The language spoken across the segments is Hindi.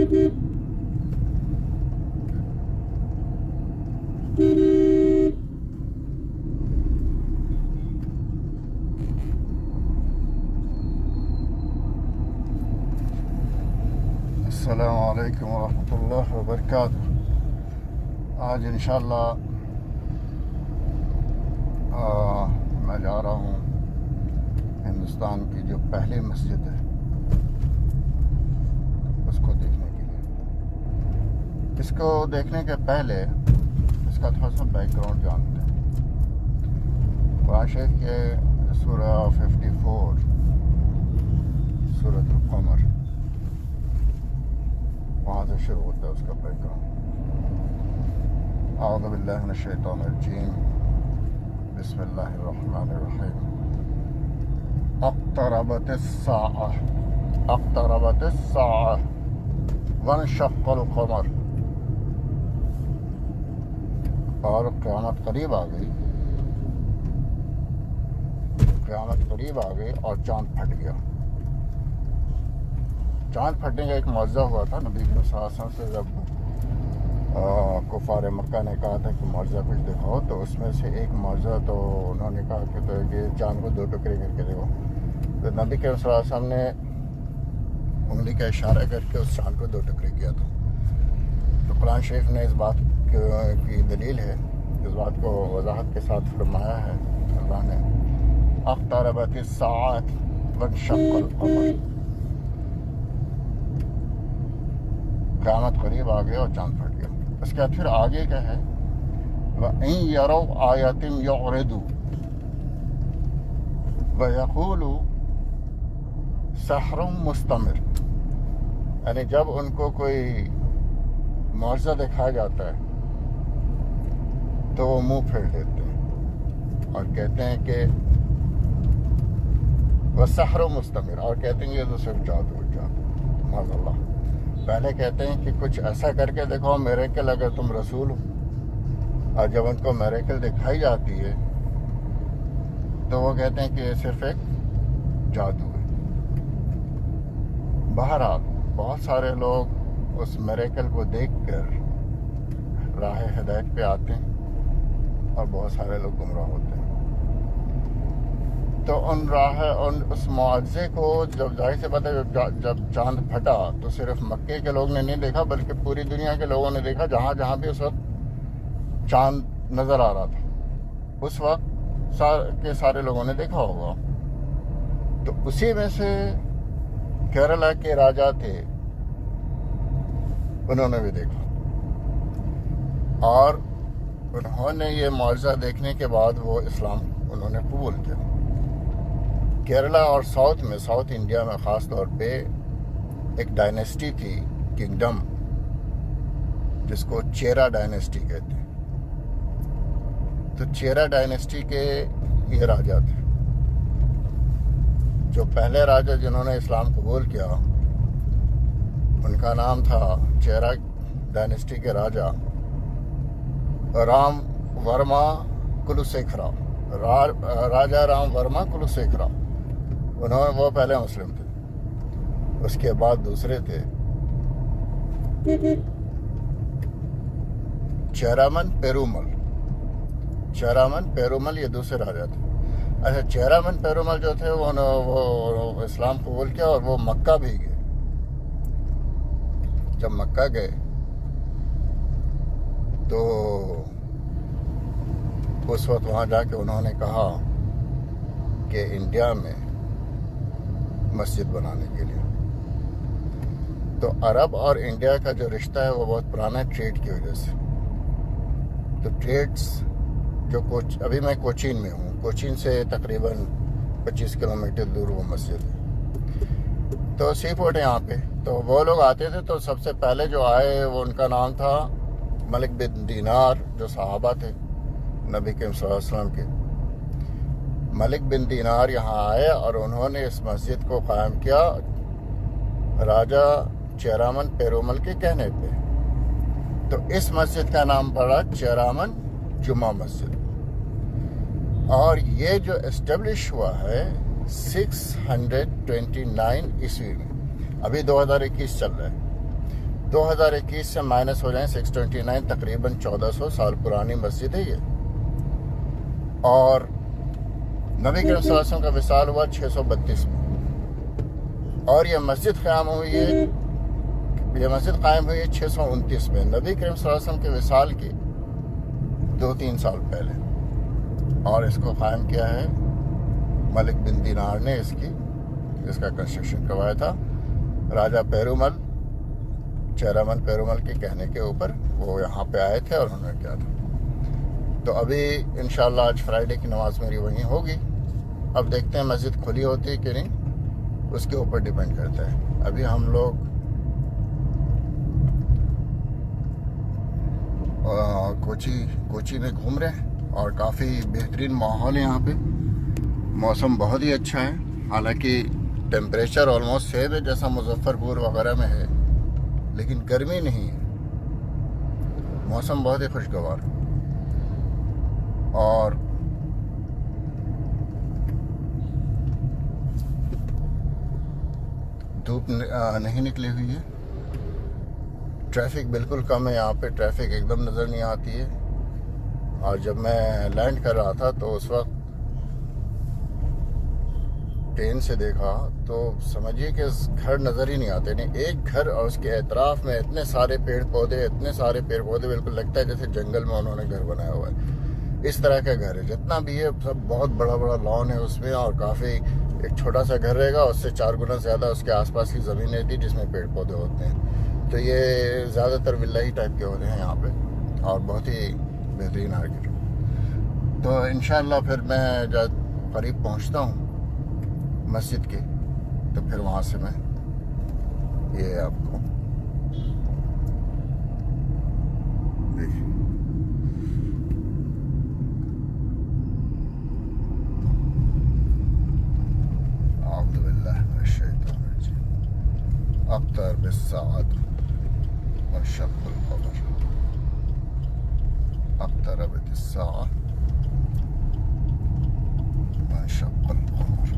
अस्सलामु अलैकुम वरहमतुल्लाहि वबरकातुहू। आज इंशाअल्लाह मैं जा रहा हूँ हिंदुस्तान की जो पहली मस्जिद है उसको देखने के लिए। इसको देखने के पहले इसका थोड़ा सा बैकग्राउंड जानते हैं। कुरान शरीफ के सूरा 54 सूरतुल क़मर, वहाँ से शुरू होता है उसका बैकग्राउंड। औज़ु बिल्लाहि मिनश शैतानिर रजीम, बिस्मिल्लाहिर रहमानिर रहीम। अक़्तरबतिस साअह वनशक़्क़ल क़मर। और क़यामत करीब आ गई, क़यामत करीब आ गई और चाँद फट गया। चाँद फटने का एक मौज़ा हुआ था नबी के शासन से, जब कुफ़ार मक्का ने कहा था कि मौज़ा कुछ दिखाओ, तो उसमें से एक मौज़ा तो उन्होंने कहा कि तो ये चाँद को 2 टुकड़े करके देखो। तो नबी के शासन ने उंगली का इशारा करके उस चाँद को 2 टुकड़े किया था। तो कुरान शरीफ ने इस बात की दलील है, इस बात को वजाहत के साथ फरमाया है अल्लाह ने, अक़्तरबतिस साअह वनशक़्क़ल क़मर। क़यामत करीब आ गया और चाँद फट गया। उसके बाद फिर आगे क्या है, वइन यरौ आयतिन युरिदू व यक़ूलू सहरुम मुस्तमिर। यानी जब उनको कोई मौज़ा दिखाया जाता है तो वो मुंह फेर लेते हैं और कहते हैं कि वह सहरुम मुस्तमिर, और कहते हैं ये तो सिर्फ जादू माज़अल्लाह। पहले कहते हैं कि कुछ ऐसा करके दिखाओ मिरेकल, अगर तुम रसूल हो। और जब उनको मिरेकल दिखाई जाती है तो वो कहते हैं कि ये सिर्फ एक जादू है। बहरहाल बहुत सारे लोग उस मिरेकल को देखकर राह हिदायत पे आते हैं और बहुत सारे लोग गुमराह होते हैं। तो उस मुआज़े को जब जाहिर से पता है, जब चाँद फटा तो सिर्फ मक्के के लोग ने नहीं देखा बल्कि पूरी दुनिया के लोगों ने देखा। जहाँ जहाँ भी उस वक्त चाँद नज़र आ रहा था उस वक्त सारे लोगों ने देखा होगा। तो उसी में से केरला के राजा थे, उन्होंने भी देखा और उन्होंने ये मुआज़ा देखने के बाद वो इस्लाम उन्होंने कबूल किया। केरला और साउथ इंडिया में ख़ास तौर पे एक डायनेस्टी थी, किंगडम, जिसको चेरा डायनेस्टी कहते हैं। तो चेरा डायनेस्टी के ये राजा थे। जो पहले राजा जिन्होंने इस्लाम कबूल किया उनका नाम था चेरा डायनेस्टी के राजा राम वर्मा कुलशेखरा, राजा राम वर्मा कुलशेखरा। वो पहले मुस्लिम थे। उसके बाद दूसरे थे चेरामन पेरुमल, ये दूसरे राजा थे। अच्छा, चेरामन पेरुमल जो थे वो इस्लाम कबूल किया और वो मक्का भी गए। जब मक्का गए तो उस वक्त वहाँ जाके उन्होंने कहा कि इंडिया में मस्जिद बनाने के लिए। तो अरब और इंडिया का जो रिश्ता है वो बहुत पुराना है ट्रेड की वजह से। तो ट्रेड्स जो अभी मैं कोचीन में हूँ, कोचीन से तकरीबन 25 किलोमीटर दूर वो मस्जिद है। तो सी पोर्ट है यहाँ पे। तो वो लोग आते थे तो सबसे पहले जो आए वो उनका नाम था मलिक बिन दीनार, जो सहाबा थे नबी के सल्लल्लाहु अलैहि वसल्लम के। मलिक बिन दीनार यहाँ आए और उन्होंने इस मस्जिद को कायम किया राजा चेरामन पेरुमल के कहने पे। तो इस मस्जिद का नाम पड़ा चेरामन जुमा मस्जिद। और ये जो एस्टेब्लिश हुआ है 629 ईस्वी में, अभी 2021 चल रहा है। 2021 से माइनस हो जाए 629, तकरीबन 1400 साल पुरानी मस्जिद है ये। और नबी करीम सल्लल्लाहु अलैहि वसल्लम का विसाल हुआ 632 में, और ये मस्जिद कायम हुई है 629 में, नबी करीम सल्लल्लाहु अलैहि वसल्लम के विसाल के 2-3 साल पहले। और इसको कायम किया है मलिक बिन दीनार ने, इसका कंस्ट्रक्शन करवाया था। राजा पेरुमल, चेरामन पेरुमल के कहने के ऊपर वो यहाँ पे आए थे और उन्होंने किया था। तो अभी इंशाल्लाह आज फ्राइडे की नमाज मेरी वहीं होगी। अब देखते हैं मस्जिद खुली होती है कि नहीं, उसके ऊपर डिपेंड करता है। अभी हम लोग कोची में घूम रहे हैं और काफ़ी बेहतरीन माहौल है यहाँ पे। मौसम बहुत ही अच्छा है, हालांकि टेम्परेचर ऑलमोस्ट सेम है जैसा मुजफ्फरपुर वगैरह में है, लेकिन गर्मी नहीं है। मौसम बहुत ही खुशगवार और धूप नहीं निकली हुई है। ट्रैफिक बिल्कुल कम है यहाँ पे, ट्रैफिक एकदम नज़र नहीं आती है। और जब मैं लैंड कर रहा था तो उस वक्त ट्रेन से देखा तो समझिए कि घर नज़र ही नहीं आते। नहीं, एक घर और उसके एतराफ़ में इतने सारे पेड़ पौधे, बिल्कुल लगता है जैसे जंगल में उन्होंने घर बनाया हुआ है। इस तरह का घर है, जितना भी है सब बहुत बड़ा बड़ा लॉन है उसमें, और काफ़ी एक छोटा सा घर रहेगा, उससे 4 गुना ज़्यादा उसके आसपास की ज़मीन रहती है जिसमें पेड़ पौधे होते हैं। तो ये ज़्यादातर विल्ला टाइप के होते हैं यहाँ पे, और बहुत ही बेहतरीन आर्किटेक्चर। तो इंशाअल्लाह फिर मैं जब करीब पहुँचता हूँ मस्जिद के, तो फिर वहाँ से मैं ये आपको देखिए अख्तर बिस्साअत वशक्कुल क़मर, अख्तरबत अस्साअ वशक्कुल क़मर।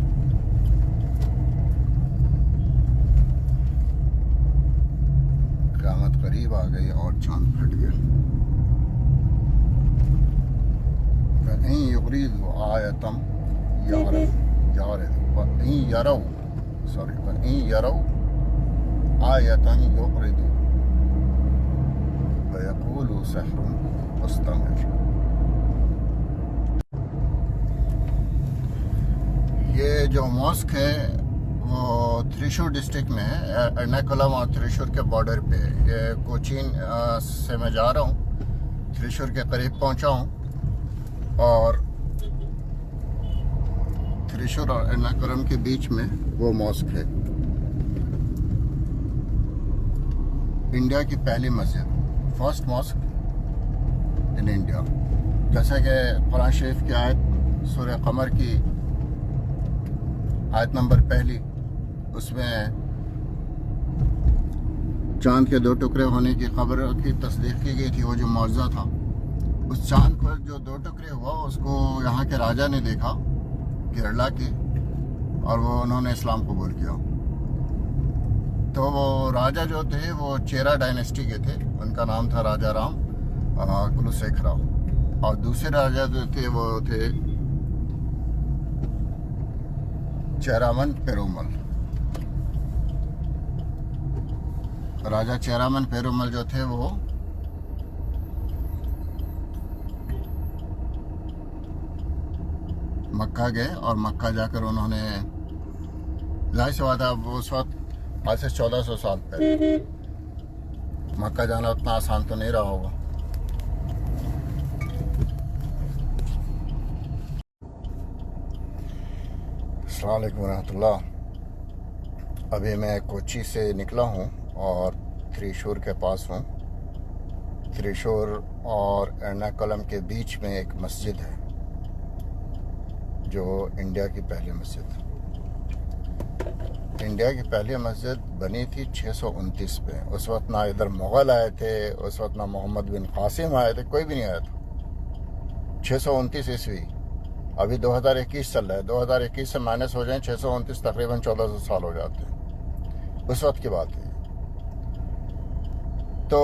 क़यामत करीब आ गई और चांद फट गया। फ़इन युरीदु आयतम यरौ आयतन युक़रिदु वयक़ूलु सिहरुन मुस्तमिर। ये जो मॉस्क है वो त्रिशूर डिस्ट्रिक्ट में है, एर्नाकुलम और त्रिशूर के बॉर्डर पे। ये कोचीन से मैं जा रहा हूँ, त्रिशूर के करीब पहुँचा हूँ, और त्रिशूर और एर्नाकुलम के बीच में वो मॉस्क है। इंडिया की पहली मस्जिद, फर्स्ट मॉस्क इन इंडिया। जैसा कि कुरान शरीफ की आयत सूरह कमर की आयत नंबर 1, उसमें चांद के 2 टुकड़े होने की खबर की तस्दीक की गई थी। वो जो मौजज़ा था, उस चांद पर जो 2 टुकड़े हुआ उसको यहाँ के राजा ने देखा, केरला के, और वो उन्होंने इस्लाम कबूल किया। तो वो राजा जो थे वो चेरा डायनेस्टी के थे, उनका नाम था राजा राम कुलशेखरा। और दूसरे राजा जो थे वो थे चेरामन पेरुमल। राजा चेरामन पेरुमल जो थे वो मक्का गए, और मक्का जाकर उन्होंने, जाहिर सी बात है उस वक्त आज से 1400 साल पहले मक्का जाना उतना आसान तो नहीं रहा होगा। अस्सलाम वालेकुम रहमतुल्लाह। अभी मैं कोची से निकला हूँ और त्रिशूर के पास हूँ। त्रिशूर और एर्नाकुलम के बीच में एक मस्जिद है जो इंडिया की पहली मस्जिद। इंडिया की पहली मस्जिद बनी थी 629 में। उस वक्त ना इधर मुग़ल आए थे, उस वक्त ना मोहम्मद बिन कासिम आए थे, कोई भी नहीं आया था। 629 ईस्वी, अभी 2021 चल रहा है। 2021 से माइनस हो जाए 629, तकरीबन 1400 साल हो जाते हैं। उस वक्त की बात है। तो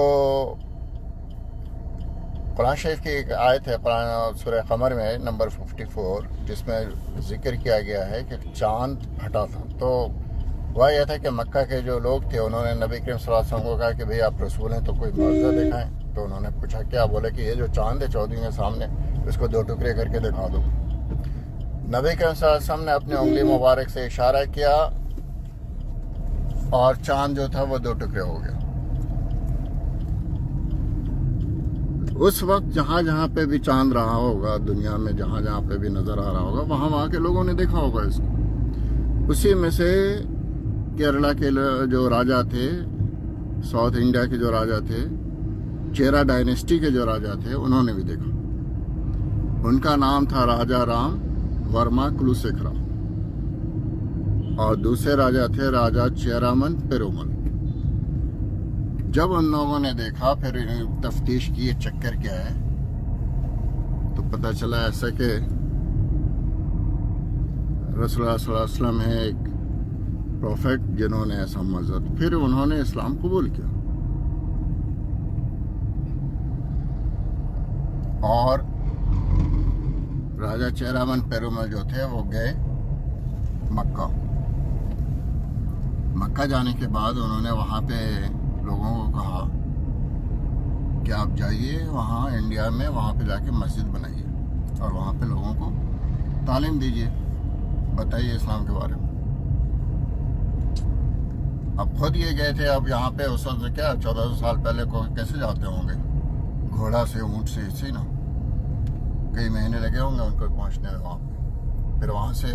कुरान शरीफ की एक आयत है, कुरान सूरह कमर में नंबर 54, जिसमें ज़िक्र किया गया है कि चांद फटा था। तो वह यह था कि मक्का के जो लोग थे उन्होंने नबी करीम सल्लल्लाहु अलैहि वसल्लम को कहा कि भाई आप रसूल हैं तो कोई मुआज़ा दिखाएं। तो उन्होंने पूछा क्या? बोले कि ये जो चांद है चौधरी के सामने, इसको 2 टुकड़े करके दिखा दो। नबी करीम सल्लल्लाहु अलैहि वसल्लम ने अपनी उंगली मुबारक से इशारा किया और चांद जो था वो 2 टुकड़े हो गया। उस वक्त जहाँ जहाँ पे भी चांद रहा होगा दुनिया में, जहाँ जहाँ पे भी नज़र आ रहा होगा, वहाँ वहाँ के लोगों ने देखा होगा इसको। उसी में से केरला के जो राजा थे, साउथ इंडिया के जो राजा थे, चेरा डायनेस्टी के जो राजा थे, उन्होंने भी देखा। उनका नाम था राजा राम वर्मा कुलशेखरा और दूसरे राजा थे राजा चेरामन पेरुमल। जब उन लोगों ने देखा, फिर तफ्तीश की ये चक्कर क्या है, तो पता चला ऐसा कि रसूलुल्लाह सल्लल्लाहु अलैहि वसल्लम है एक प्रॉफिट जिन्होंने ऐसा मज़हब, फिर उन्होंने इस्लाम कबूल किया और राजा चेरामन पेरुमल जो थे वो गए मक्का। मक्का जाने के बाद उन्होंने वहाँ पे लोगों को कहा कि आप जाइए वहाँ इंडिया में, वहाँ पे जाके मस्जिद बनाइए और वहाँ पे लोगों को तालीम दीजिए, बताइए इस्लाम के बारे में। अब खुद ये गए थे, अब यहाँ पे उस वक्त क्या 1400 साल पहले को कैसे जाते होंगे? घोड़ा से, ऊँट से, इसी ना कई महीने लगे होंगे उनको पहुँचने में वहाँ पे। फिर वहाँ से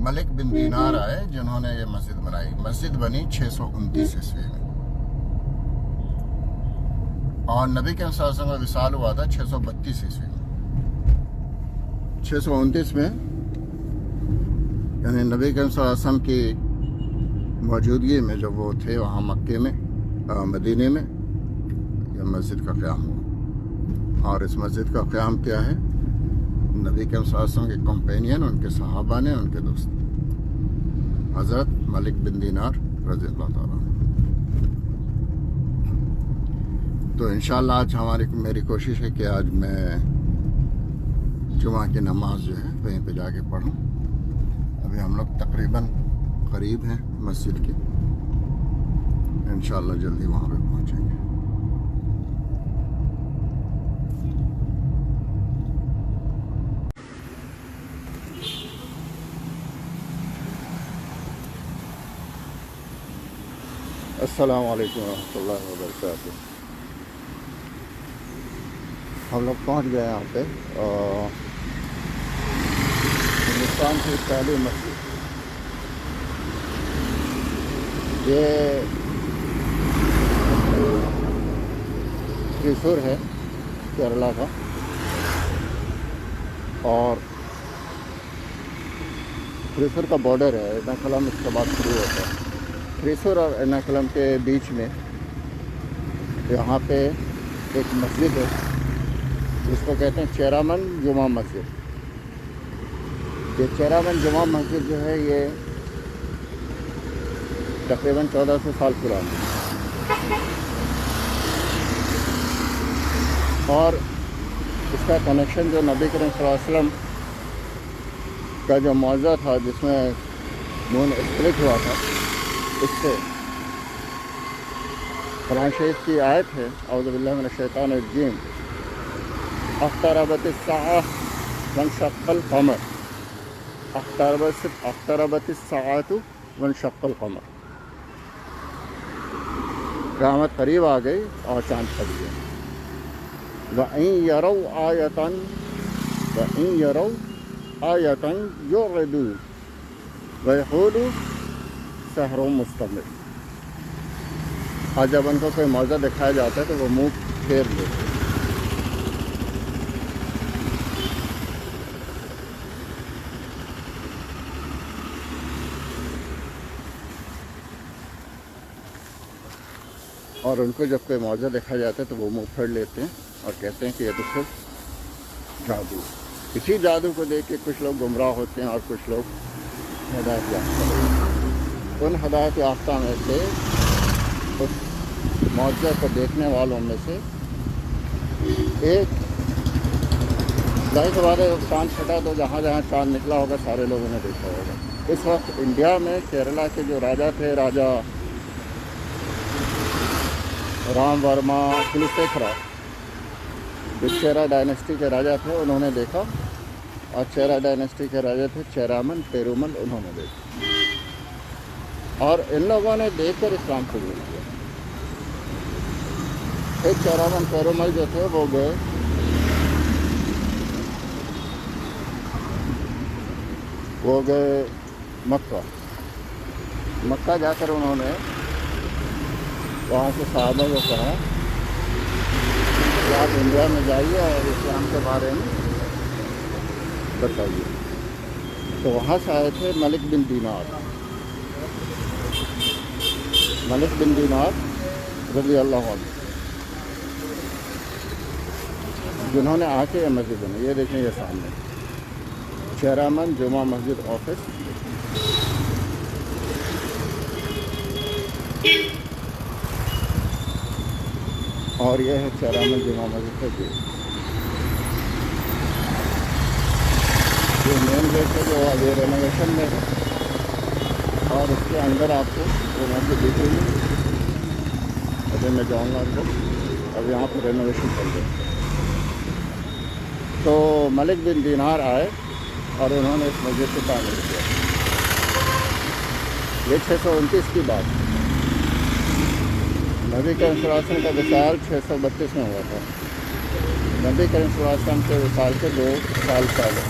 मलिक बिन दीनार आए जिन्होंने ये मस्जिद बनाई। मस्जिद बनी 629 ईस्वी में और नबी के सल्लल्लाहु अलैहि वसल्लम का विसाल हुआ था 632 ईस्वी में। 629 में यानी नबी के सल्लल्लाहु अलैहि वसल्लम की मौजूदगी में जब वो थे वहाँ मक्के में, मदीने में, यह मस्जिद का क़याम हुआ। और इस मस्जिद का क़याम क्या है? नबी के सल्लल्लाहु अलैहि वसल्लम के कंपेनियन, उनके सहाबा ने, उनके दोस्त हज़रत मलिक बिन दीनार रज़ियल्लाहु ताला। तो इंशाअल्लाह आज मेरी कोशिश है कि आज मैं जुमा की नमाज जो है वहीं पे जाके पढ़ूं। अभी हम लोग तकरीबन करीब हैं मस्जिद के, इंशाअल्लाह जल्दी वहाँ पे पहुँचेंगे। अस्सलामु अलैकुम रहमतुल्लाहि व बरकातुहू। हम लोग पहुँच गए यहाँ पे हिंदुस्तान की पहली मस्जिद। ये त्रिशूर है केरला का और त्रिशूर का बॉर्डर है, एर्नाकुलम इसके बाद शुरू होता है। त्रिशूर और एर्नाकुलम के बीच में यहाँ पे एक मस्जिद है जिसको कहते हैं चेरामन जुमा मस्जिद। ये चेरामन जुमा मस्जिद जो है ये तकरीबन 1400 साल पुरानी और इसका कनेक्शन जो नबी करीम सल्लल्लाहु अलैहि वसल्लम का जो मौज़ा था जिसमें मून स्प्लिट हुआ था, इससे कुरान शरीफ की आयत है, औज़ु बिल्लाहि मिनश शैतानिर रजीम, अक़्तरबतिस्साअह वन्शक़्क़ल क़मर, अक़्तरबतिस्साअतु वन्शक़्क़ल क़मर। क़यामत करीब आ गई और चाँद फट गया। वइन यरौ आयतन युरिदू वयक़ूलू सहरुम मुस्तमिर। आज जब उनको कोई मौज़ा दिखाया जाता है तो वो मुँह फेर लेते हैं। और उनको जब कोई मौज़ा दिखाया जाता है तो वो मुँह फेर लेते हैं और कहते हैं कि ये तो सिर्फ जादू। इसी जादू को देख के कुछ लोग गुमराह होते हैं और कुछ लोग हिदायत याफ्ता होते हैं। उन हिदायत याफ्ता में से उस मौजज़े को देखने वालों में से एक। जाहिर सी बात है, चाँद छटा तो जहाँ जहाँ चाँद निकला होगा सारे लोगों ने देखा होगा। इस वक्त इंडिया में केरला के जो राजा थे, राजा राम वर्मा कुलशेखरा, जो चेरा डायनेस्टी के राजा थे, उन्होंने देखा। और चेरा डायनेस्टी के राजा थे चेरामन पेरुमल, उन्होंने देखा। और इन लोगों ने देखकर इस्लाम कबूल किया। फिर चेरामन पेरुमल जो थे वो गए मक्का जाकर उन्होंने वहाँ से साहबा को कहा कि आप इंडिया में जाइए और इस्लाम के बारे में बताइए। तो वहाँ से आए थे मलिक बिन दीनार रज़ी अल्लाह अन्हु, जिन्होंने आके ये मस्जिद बनाई। ये देखें, ये सामने चेरामन जुमा मस्जिद ऑफिस। और ये है चेरामन जुमा मस्जिद का गेट। ये मेन गेट है जो अभी रेनोवेशन में है। और उसके अंदर आपको वो मस्जिद दिख रही है। अभी मैं जाऊँगा अंदर, अब यहाँ पर रेनोवेशन चल रही है। तो मलिक बिन दीनार आए और उन्होंने इस मस्जिद को तामीर किया। ये 629 की बात है। नबी करीम सल्लल्लाहु अलैहि वसल्लम का विसाल 632 में हुआ था। नबी करीम सल्लल्लाहु अलैहि वसल्लम के विसाल के 2 साल पहले,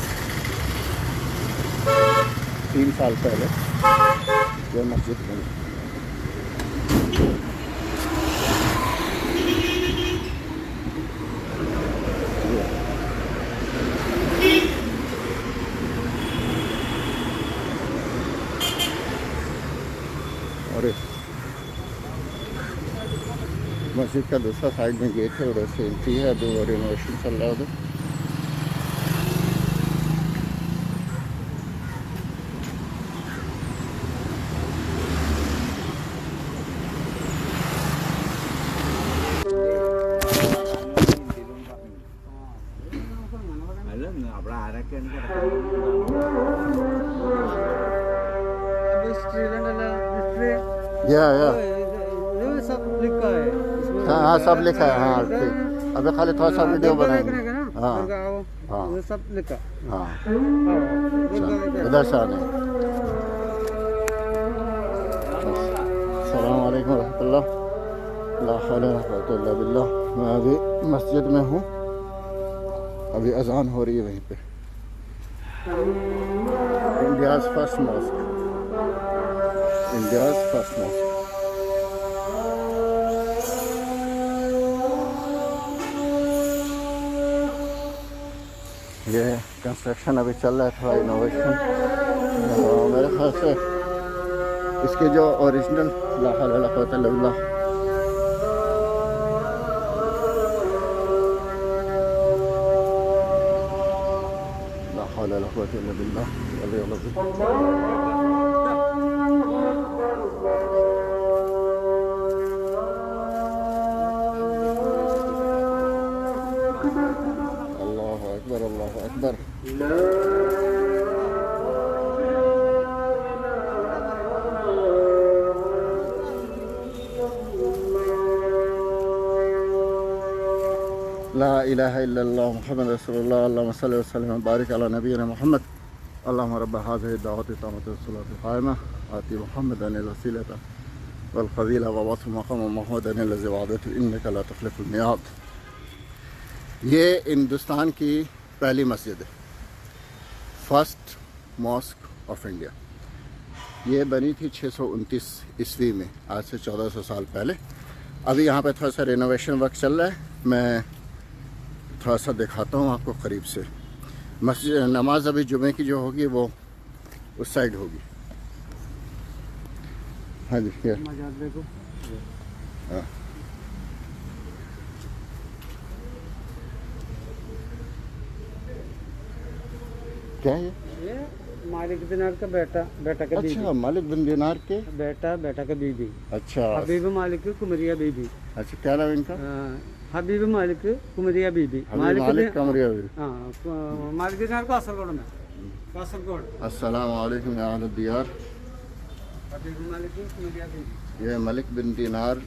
3 साल पहले यह मस्जिद बनी। और मस्जिद का दूसरा साइड में गेट है, उधर से एंट्री है। अभी वो रिनोवेशन चल रहा है उधर। या सब लिखा है। हाँ, सब लिखा है। हाँ ठीक, अभी खाली थोड़ा सा वीडियो बनाएंगे। हाँ हाँ सब लिखा। हाँ, इधर से आने। अस्सलाम वालेकुम रहमतुल्लाह। ला हौला वला कुव्वता इल्ला बिल्लाह। मैं अभी मस्जिद में हूँ, अभी अजान हो रही है वहीं पे। India's first mosque, India's first mosque. ये कंस्ट्रक्शन अभी चल रहा है, थोड़ा इनोवेशन। मेरे ख्याल से इसके जो ओरिजिनल ला हौला वला कुव्वता इल्ला बिल्लाह, ला हौला वला कुव्वता इल्ला बिल्लाह। अल्लाहु अकबर, अल्लाहु अकबर। ला इलाहा इल्लल्लाह मुहम्मद रसूलुल्लाह। अल्लाहुम्मा सल्लि व सल्लिम व बारिक अला नबिय्यिना मुहम्मद। अल्लाहुम्मा रब्ब हाज़िहि दावति ताम्मति वस्सलाति क़ाइमा आति मुहम्मदन वसीलता वल फ़ज़ीला व वस्फ़ मक़ाम महमूदन लज़ी वअदतहु इन्नका ला तुख़्लिफ़ुल मियाद। ये हिंदुस्तान की पहली मस्जिद है, फर्स्ट मॉस्क ऑफ इंडिया। ये बनी थी 629 ईस्वी में, आज से 1400 साल पहले। अभी यहाँ पे थोड़ा सा रेनोवेशन वर्क चल रहा है। मैं थोड़ा सा दिखाता हूँ आपको करीब से। मस्जिद नमाज अभी जुमे की जो होगी वो उस साइड होगी। हाँ जी, हाँ क्या है ये मालिक दिनार का बेटा, बेटा का बीबी। अच्छा, मालिक बिन दिनार के बेटा, बेटा का बीबी। अच्छा हबीब मालिक कुमरिया बीबी। अच्छा, क्या नाम इनका? हबीब मालिक कुमरिया बीबी। हबीब मालिक कमरिया बीबी। हाँ, मालिक दिनार कासरगोड में, कासरगोड। अस्सलाम वालेकुम या अहल दियार। हबीब मालिक कुमरिया बीबी। ये मलिक बिन दिनार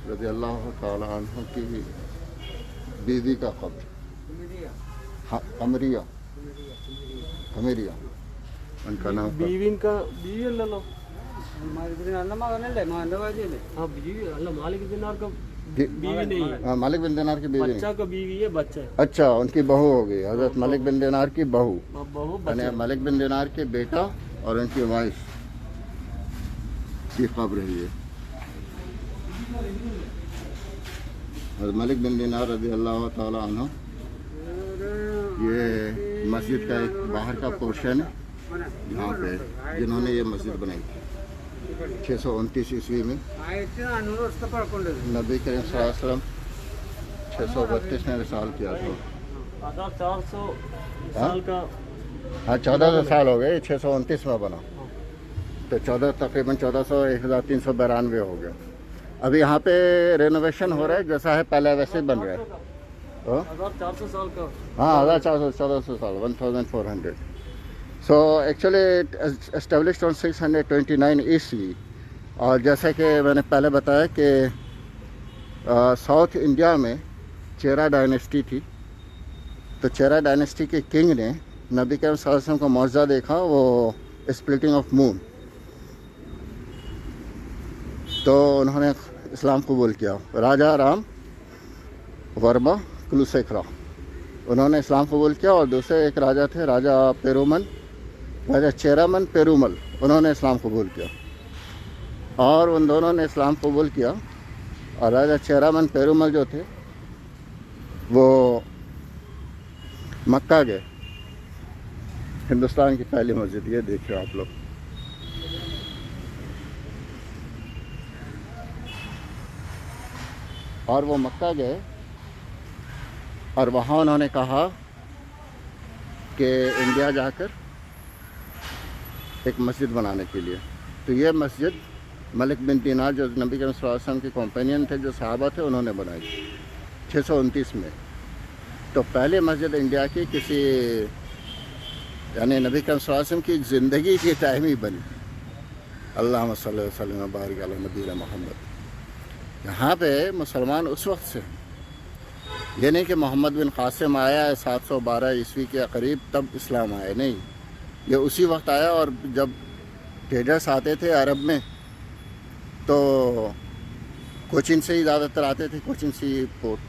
रज़ी अल्लाह तआला अन्हु की बीवी का कब्र। कुमरिया, हाँ, कमरिया, कमरिया उनका नाम था। बीवी इनका बीवी अल्लाह लो। मालिक दिनार ना मगनले मांडवाजी ने। हाँ बीवी अल्लाह मालिक दिनार का बी- बीवी नहीं है, हाँ, मलिक बिन दिनार की बीवी नहीं। बच्चा का बीवी है, बच्चा है। अच्छा, उनकी बहू हो गई, हजरत मलिक बिन दिनार की बहू। बहू यानी बच्चा। मलिक बिन दिनार के बेटा और उनकी वाइफ की कब्र है ये। और मलिक बिन दिनार रज़ी अल्लाह तआला अन्हु, ये मस्जिद का एक बाहर का पोर्शन है यहाँ पे जिन्होंने ये मस्जिद बनाई थी 629 ईस्वी में। नबी करीम सल्लल्लाहु अलैहि वसल्लम 632 में विसाल किया था। 400 साल का। हाँ, 1400 साल हो गए, 629 में बना, तो 14 तकरीबन 1400 1392 हो गया। अभी यहाँ पे रेनोवेशन हो रहा है, जैसा है पहले वैसे ही बन रहा है। 400 साल का। हाँ, 1400 साल, 1400। सो एक्चुअली एस्टेब्लिश्ड ऑन 629 ईस्वी। और जैसे कि मैंने पहले बताया कि साउथ इंडिया में चेरा डायनेस्टी थी, तो चेरा डायनेस्टी के किंग ने नबी करीम सल्लल्लाहु अलैहि वसल्लम का मौजज़ा देखा, वो स्प्लिटिंग ऑफ मून, तो उन्होंने इस्लाम कबूल किया। राजा राम वर्मा कुलशेखरा, उन्होंने इस्लाम कबूल किया। और दूसरे एक राजा थे, राजा चेरामन पेरुमल, उन्होंने इस्लाम कबूल किया। और उन दोनों ने इस्लाम कबूल किया। और राजा चेरामन पेरुमल जो थे वो मक्का गए। हिंदुस्तान की पहली मस्जिद, ये देखिए आप लोग। और वो मक्का गए और वहाँ उन्होंने कहा कि इंडिया जाकर एक मस्जिद बनाने के लिए। तो ये मस्जिद मलिक बिन दिनार जो नबी करीम सल्लल्लाहु अलैहि वसल्लम के कंपेनियन थे, जो सहाबा थे, उन्होंने बनाई 629 में। तो पहली मस्जिद इंडिया की किसी यानी नबी करीम सल्लल्लाहु अलैहि वसल्लम की ज़िंदगी के टाइम ही बनी। अल्लाहुम्मा सल्लि व सल्लिम व बारिक अला नबीना मोहम्मद। यहाँ पे मुसलमान उस वक्त से, ये नहीं कि मोहम्मद बिन कासिम आया है 712 ईस्वी के करीब तब इस्लाम आया, नहीं, ये उसी वक्त आया। और जब ट्रेडर्स आते थे अरब में तो कोचिन से ही ज़्यादातर आते थे, कोचिन सी पोर्ट,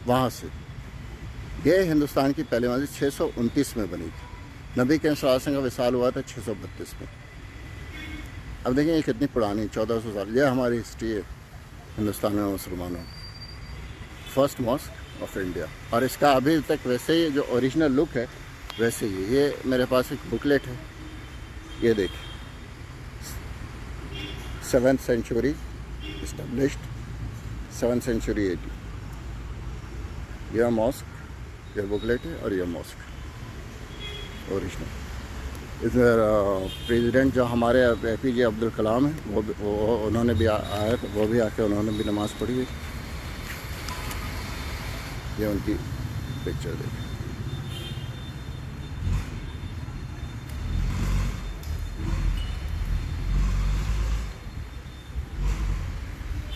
वहाँ से। ये हिंदुस्तान की पहली मस्जिद 629 में बनी थी। नबी के सल्लल्लाहु अलैहि वसल्लम का विसाल हुआ था 632 में। अब देखिए ये कितनी पुरानी, 1400 साल। ये हमारी हिस्ट्री है हिंदुस्तान में मुसलमानों। First mosque of India. और इसका अभी तक वैसे ही जो ओरिजिनल लुक है वैसे ही। ये मेरे पास एक बुकलेट है, ये देखिए, 7th century established, 7th century AD। यह मॉस्क, यह बुकलेट है और यह मॉस्क ओरिजिनल। इधर प्रेसिडेंट जो हमारे APJ अब्दुल कलाम है, वो उन्होंने भी आया, तो वो भी आके उन्होंने भी नमाज़ पढ़ी हुई। ये उनकी पिक्चर देखिए।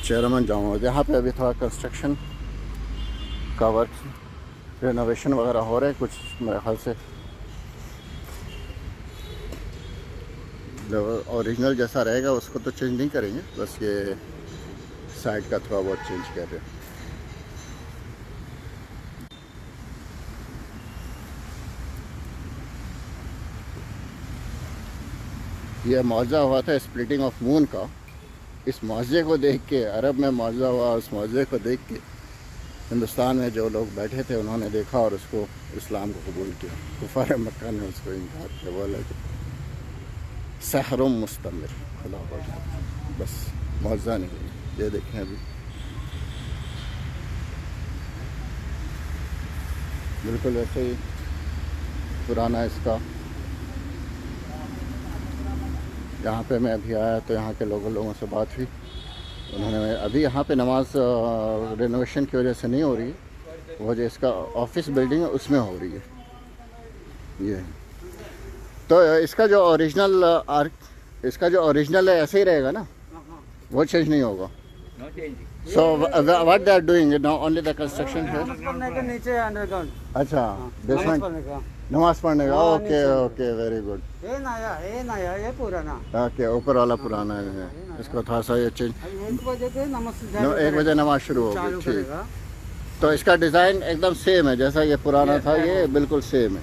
चेयरमैन जामा, यहाँ पे अभी थोड़ा कंस्ट्रक्शन का वर्क, रेनोवेशन वगैरह हो रहा है कुछ, मेरे ख्याल से ओरिजिनल जैसा रहेगा उसको तो चेंज नहीं करेंगे, बस ये साइड का थोड़ा बहुत चेंज कर रहे हैं। यह मौजा हुआ था स्प्लिटिंग ऑफ मून का। इस मुआवजे को देख के, अरब में मुआवजा हुआ, उस मुआवजे को देख के हिंदुस्तान में जो लोग बैठे थे उन्होंने देखा और उसको इस्लाम को कबूल किया। कुफार मक्का ने उसको इनकार किया, बोला कि सहरुम मुस्तमिर, खुदा बस मुआवजा नहीं। ये देखें अभी बिल्कुल वैसे ही पुराना इसका यहाँ पे मैं अभी आया तो यहाँ के लोगों से बात हुई। उन्होंने अभी यहाँ पे नमाज रेनोवेशन की वजह से नहीं हो रही है, वो जो इसका ऑफिस बिल्डिंग है उसमें हो रही है ये। तो इसका जो ओरिजिनल है ऐसे ही रहेगा ना, वो चेंज नहीं होगा। So what they are doing now, only the construction है। नमाज पढ़ने के नीचे अंडरग्राउंड। अच्छा, नमाज बेसमेंट पढ़ने का। नमाज पढ़ने का। हाँ, ओके नीचे। Okay, very good. ये नया ये पुराना। ओके, ऊपर वाला पुराना है, इसको थोड़ा सा ये चेंज। अब 1 बजे के नमाज 1 बजे नमाज शुरू चालू होगी, ठीक। करेगा। तो इसका डिज़ाइन एकदम सेम है जैसा ये पुराना था, ये बिल्कुल सेम है।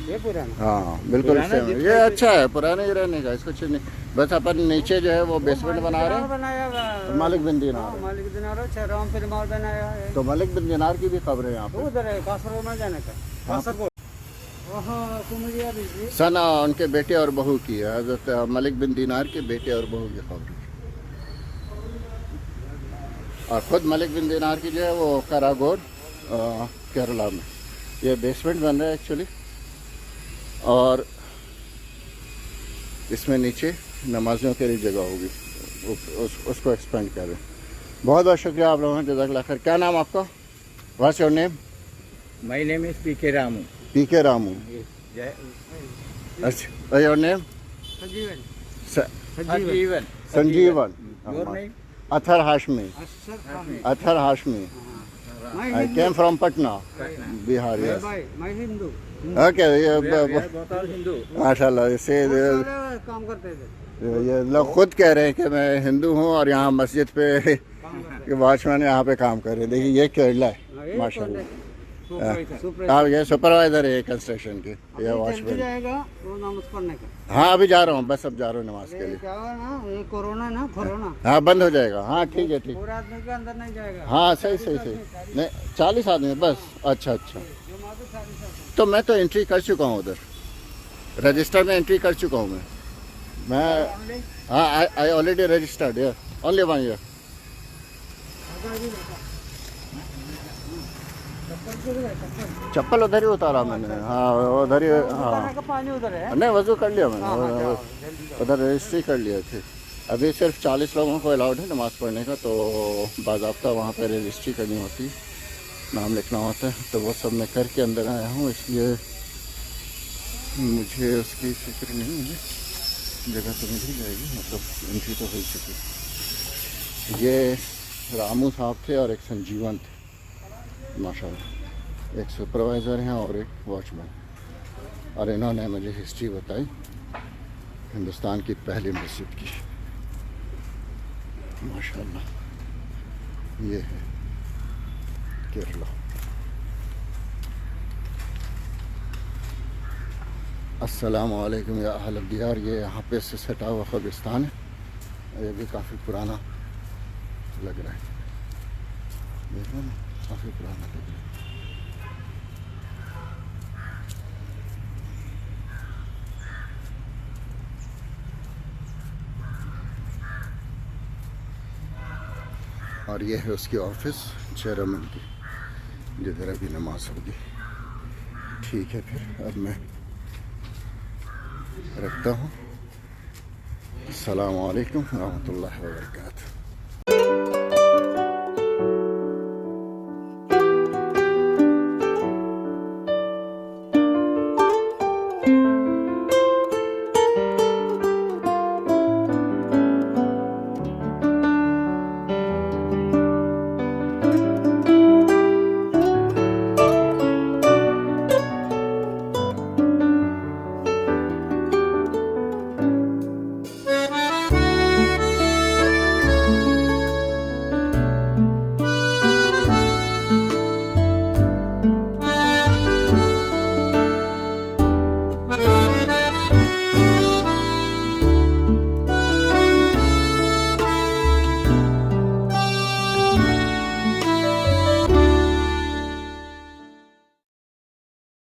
ये पुराना। हाँ बिल्कुल सेम है, ये अच्छा है, पुराने ही रहने का, इसको चेंज नहीं। बस अपन नीचे जो है वो बेसमेंट बना रहे हैं। बनाया मालिक बिन दीनार। मालिक दिनार राम पेरुमाल बनाया है। तो मालिक बिन दीनार की भी खबर है यहाँ पे। उधर है कासरगोड में जाने का। कासरगोड वहाँ कुमरिया भी। सना उनके बेटे और बहू की है, हज़रत मलिक बिन दीनार के बेटे और बहू की खबर है। और ख़ुद मलिक बिन दीनार की जो है वो कारागोड केरला में। ये बेसमेंट बन रहा है एक्चुअली, और इसमें नीचे नमाजियों के लिए जगह होगी, उसको एक्सपेंड कर रहे हैं। बहुत बहुत शुक्रिया आप लोगों का, जज़ाकल्लाह खैर। क्या नाम आपका? What's your name? My name is P.K. Ramu. P K Ramu. Jai- अच्छा, your name? Sanjeevan. Sanjeevan. Sanjeevan. Your name? Athar Hashmi. Ashraf Athar Hashmi. मैं I came from Patna, Bihar. Yes. भाई मैं हिंदू। Okay, We are both all Hindu. माशाल्लाह। इसे सारे काम करते थे। ये लोग खुद कह रहे हैं कि मैं हिंदू हूँ और यहाँ मस्जिद पे वॉचमैन यहाँ पे काम कर रहे हैं। देखिए ये केरला है माशाल्लाह। हाँ, ये सुपरवाइजर है कंस्ट्रक्शन के, ये वॉचमैन। जाएगा वो नमाज पढ़ने का। हाँ अभी जा रहा हूँ, बस अब जा रहा हूँ नमाज के ये लिए। क्या हुआ ना, ये कोरोना। हाँ बंद हो जाएगा। हाँ ठीक है, ठीक। पूरा आदमी के अंदर नहीं जाएगा। हाँ सही। नहीं 40 आदमी बस। अच्छा। जो मालूम 40 आदमी। तो मैं तो एंट्री कर चुका हूँ उधर, रजिस्टर में एंट्री कर चुका हूँ मैं। हाँ आई ऑलरेडी रजिस्टर्ड है, ओनली 1 ईयर। चप्पल उधर ही उतारा मैंने। हाँ उधर ही। हाँ का पानी उधर है। नहीं, वजू कर लिया मैंने, उधर रजिस्ट्री कर लिया थी। अभी सिर्फ 40 लोगों को अलाउड है नमाज़ पढ़ने का, तो बाज़ाब्ता वहाँ पे रजिस्ट्री करनी होती है, नाम लिखना होता है। तो वो सब मैं करके अंदर आया हूँ, इसलिए मुझे उसकी फिक्र नहीं है। जगह तो मिल ही जाएगी, मतलब एंट्री तो हो चुकी। ये रामू साहब थे और एक संजीवन थे माशाल्लाह। एक सुपरवाइज़र हैं और एक वॉचमैन, और इन्होंने मुझे हिस्ट्री बताई हिंदुस्तान की पहली मस्जिद की माशाल्लाह। ये है केरला। अस्सलामु अलैकुम या अहल दियार। ये यहाँ पे से सटा हुआ कब्रिस्तान है, ये भी काफ़ी पुराना लग रहा है, देखो ना काफ़ी पुराना लग रहा है। और ये है उसकी ऑफिस चेयरमैन की, जिधर अभी नमाज होगी। ठीक है, फिर अब मैं रखता हूँ। अस्सलामु अलैकुम रहमतुल्लाहि व बरकातुहू।